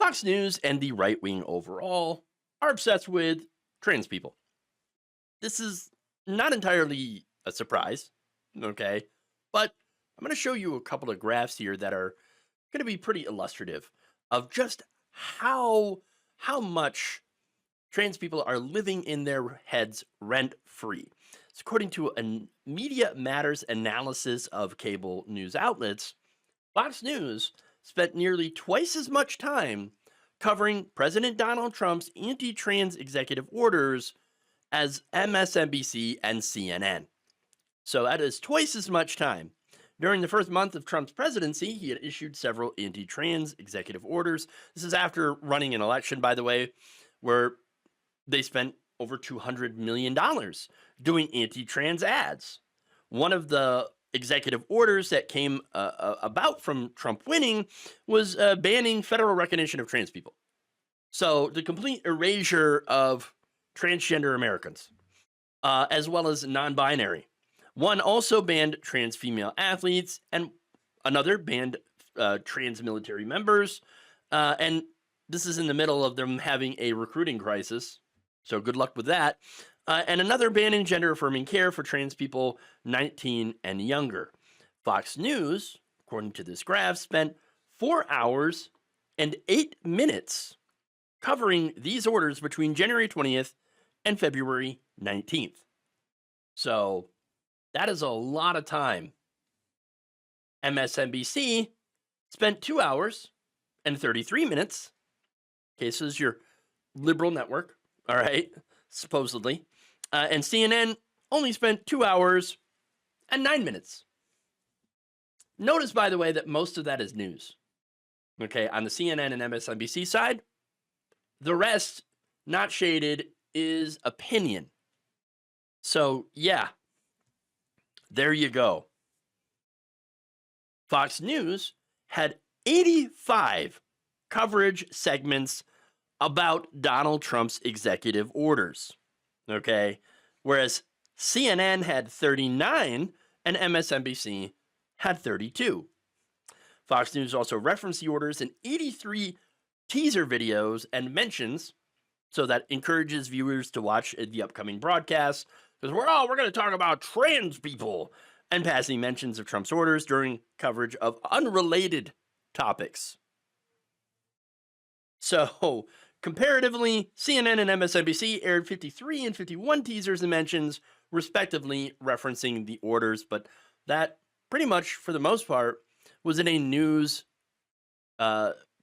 Fox News and the right wing overall are obsessed with trans people. This is not entirely a surprise, okay? But I'm going to show you a couple of graphs here that are going to be pretty illustrative of just how much trans people are living in their heads rent free. It's according to a Media Matters analysis of cable news outlets. Fox News spent nearly twice as much time covering President Donald Trump's anti-trans executive orders as MSNBC and CNN. So that is twice as much time. During the first month of Trump's presidency, he had issued several anti-trans executive orders. This is after running an election, by the way, where they spent over $200 million doing anti-trans ads. One of the executive orders that came about from Trump winning was banning federal recognition of trans people. So the complete erasure of transgender Americans, as well as non-binary. One also banned trans female athletes, and another banned trans military members. And this is in the middle of them having a recruiting crisis. So good luck with that. And another banning gender-affirming care for trans people 19 and younger. Fox News, according to this graph, spent 4 hours and 8 minutes covering these orders between January 20th and February 19th. So that is a lot of time. MSNBC spent 2 hours and 33 minutes. Okay, so this is your liberal network, all right, supposedly. And CNN only spent 2 hours and 9 minutes. Notice, by the way, that most of that is news. Okay, on the CNN and MSNBC side, the rest, not shaded, is opinion. So, yeah, there you go. Fox News had 85 coverage segments about Donald Trump's executive orders. Okay, whereas CNN had 39 and MSNBC had 32. Fox News also referenced the orders in 83 teaser videos and mentions, so that encourages viewers to watch the upcoming broadcasts, because we're going to talk about trans people, and passing mentions of Trump's orders during coverage of unrelated topics. So, comparatively, CNN and MSNBC aired 53 and 51 teasers and mentions, respectively, referencing the orders, but that pretty much, for the most part, was in a news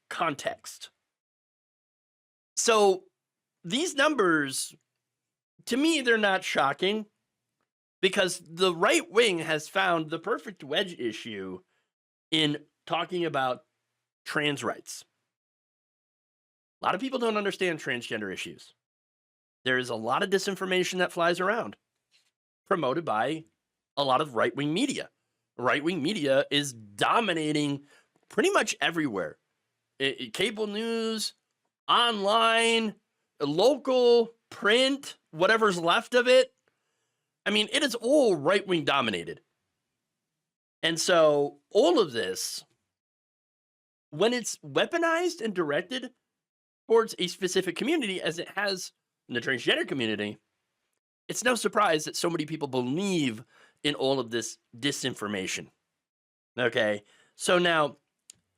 context. So, these numbers, to me, they're not shocking, because the right wing has found the perfect wedge issue in talking about trans rights. A lot of people don't understand transgender issues. There is a lot of disinformation that flies around, promoted by a lot of right-wing media. Right-wing media is dominating pretty much everywhere. Cable news, online, local, print, whatever's left of it. I mean, it is all right-wing dominated. And so all of this, when it's weaponized and directed towards a specific community, as it has in the transgender community, it's no surprise that so many people believe in all of this disinformation. Okay, so now,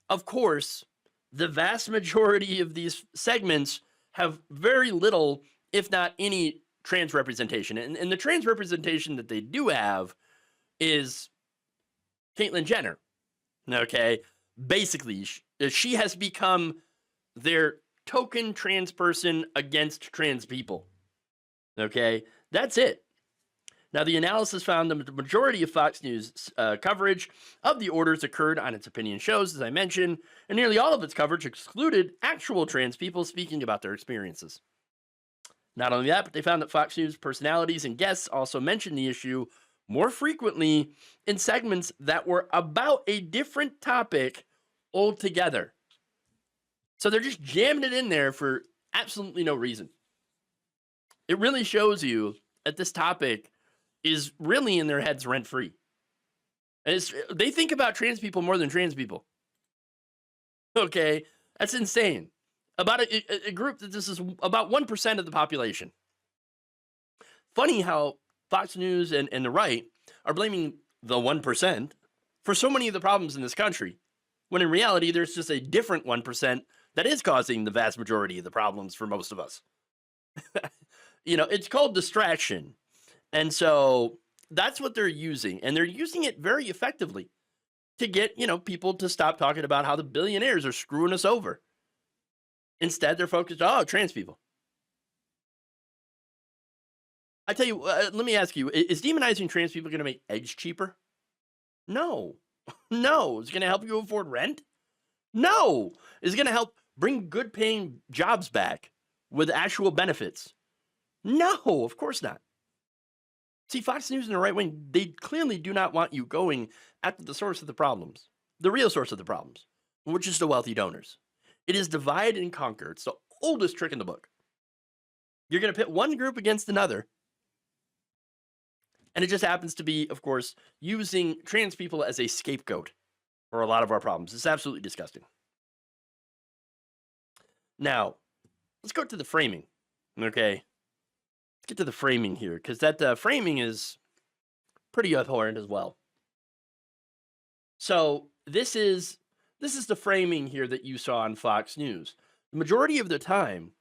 of course, the vast majority of these segments have very little, if not any, trans representation. And the trans representation that they do have is Caitlyn Jenner. Okay, basically, she has become their token trans person against trans people. Okay, that's it. Now, the analysis found the majority of Fox News coverage of the orders occurred on its opinion shows, as I mentioned, and nearly all of its coverage excluded actual trans people speaking about their experiences. Not only that, but they found that Fox News personalities and guests also mentioned the issue more frequently in segments that were about a different topic altogether. So they're just jamming it in there for absolutely no reason. It really shows you that this topic is really in their heads rent-free. They think about trans people more than trans people. Okay, that's insane. about a group that this is about 1% of the population. Funny how Fox News and the right are blaming the 1% for so many of the problems in this country, when in reality, there's just a different 1% that is causing the vast majority of the problems for most of us. It's called distraction. And so that's what they're using. And they're using it very effectively to get, people to stop talking about how the billionaires are screwing us over. Instead, they're focused on, trans people. I tell you, let me ask you, is demonizing trans people going to make eggs cheaper? No. No. Is it going to help you afford rent? No. Is it going to help bring good paying jobs back with actual benefits? No, of course not. See, Fox News and the right wing, they clearly do not want you going after the source of the problems, the real source of the problems, which is the wealthy donors. It is divide and conquer. It's the oldest trick in the book. You're going to pit one group against another. And it just happens to be, of course, using trans people as a scapegoat for a lot of our problems. It's absolutely disgusting. Now, let's go to the framing. Okay. Let's get to the framing here, because that framing is pretty abhorrent as well. So this is the framing here that you saw on Fox News. The majority of the time,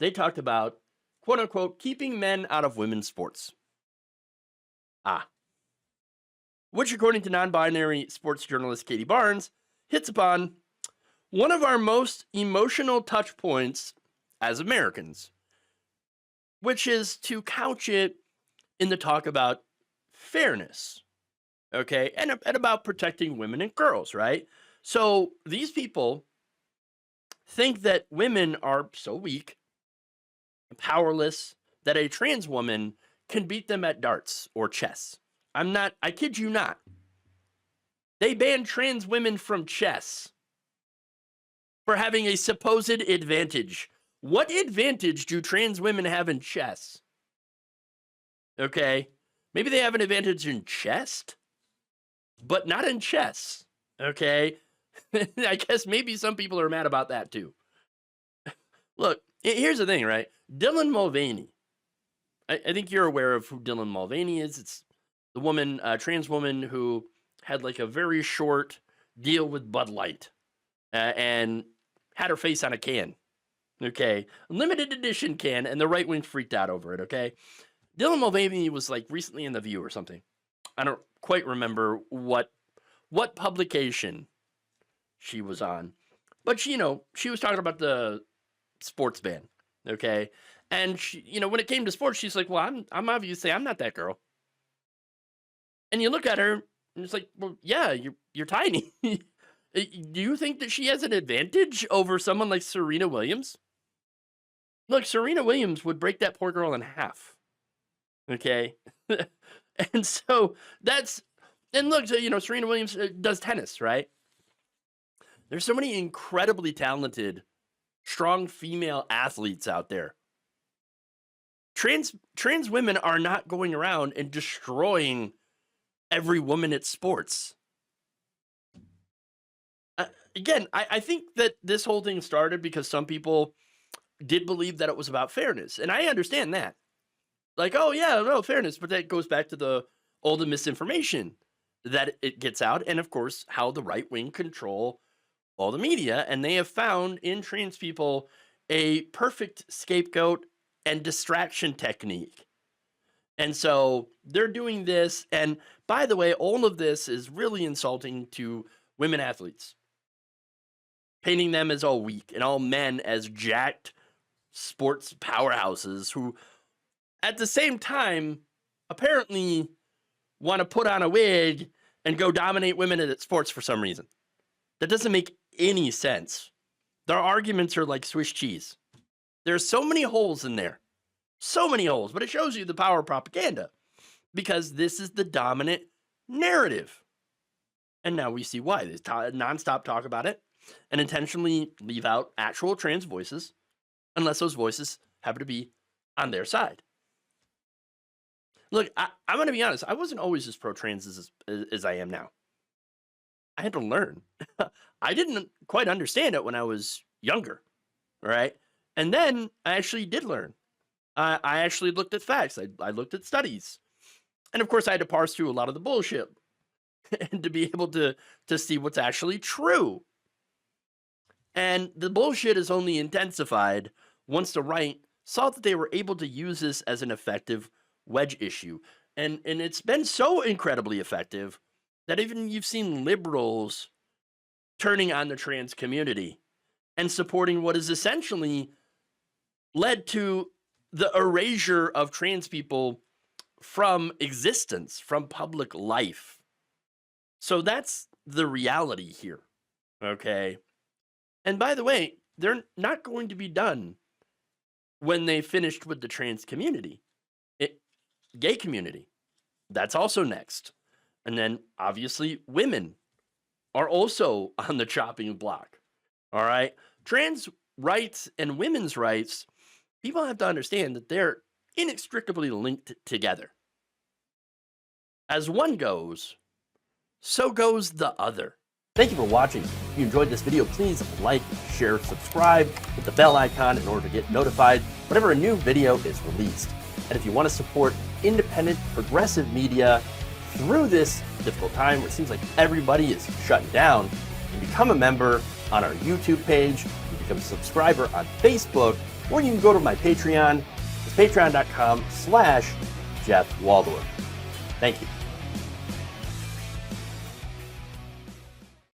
they talked about, quote unquote, keeping men out of women's sports. Which, according to non-binary sports journalist Katie Barnes, hits upon one of our most emotional touch points as Americans, which is to couch it in the talk about fairness, okay, and about protecting women and girls, right? So these people think that women are so weak and powerless that a trans woman can beat them at darts or chess. I kid you not. They banned trans women from chess for having a supposed advantage. What advantage do trans women have in chess? Okay. Maybe they have an advantage in chest, but not in chess. Okay. I guess maybe some people are mad about that too. Look, here's the thing, right? Dylan Mulvaney. I think you're aware of who Dylan Mulvaney is. It's the woman, trans woman who had like a very short deal with Bud Light and had her face on a can. Okay. Limited edition can, and the right wing freaked out over it. Okay. Dylan Mulvaney was like recently in The View or something. I don't quite remember what publication she was on, but she was talking about the sports ban. Okay. And she, when it came to sports, she's like, well, I'm obviously, I'm not that girl. And you look at her and it's like, well, yeah, you're tiny. Do you think that she has an advantage over someone like Serena Williams? Look, Serena Williams would break that poor girl in half. Okay. And so and look, so, Serena Williams does tennis, right? There's so many incredibly talented, strong female athletes out there. Trans women are not going around and destroying every woman at sports. Again, I think that this whole thing started because some people did believe that it was about fairness. And I understand that. Like, oh, yeah, no, fairness. But that goes back to all the misinformation that it gets out. And, of course, how the right wing control all the media. And they have found in trans people a perfect scapegoat and distraction technique. And so they're doing this. And by the way, all of this is really insulting to women athletes, painting them as all weak and all men as jacked sports powerhouses who, at the same time, apparently want to put on a wig and go dominate women at sports for some reason. That doesn't make any sense. Their arguments are like Swiss cheese. There's so many holes in there. So many holes, but it shows you the power of propaganda because this is the dominant narrative. And now we see why. They nonstop talk about it and intentionally leave out actual trans voices unless those voices happen to be on their side. Look, I'm going to be honest. I wasn't always as pro-trans as I am now. I had to learn. I didn't quite understand it when I was younger. right? And then I actually did learn. I actually looked at facts. I looked at studies. And of course, I had to parse through a lot of the bullshit and to be able to see what's actually true. And the bullshit is only intensified once the right saw that they were able to use this as an effective wedge issue. And it's been so incredibly effective that even you've seen liberals turning on the trans community and supporting what is essentially led to the erasure of trans people from existence, from public life. So that's the reality here, okay? And by the way, they're not going to be done when they finished with the trans community. Gay community, that's also next. And then obviously women are also on the chopping block, all right? Trans rights and women's rights, people have to understand that they're inextricably linked together. As one goes, so goes the other. Thank you for watching. If you enjoyed this video, please like, share, subscribe, hit the bell icon in order to get notified whenever a new video is released. And if you want to support independent, progressive media through this difficult time where it seems like everybody is shutting down, you can become a member on our YouTube page, you can become a subscriber on Facebook, or you can go to my Patreon. It's patreon.com/Jeff Waldorf. Thank you.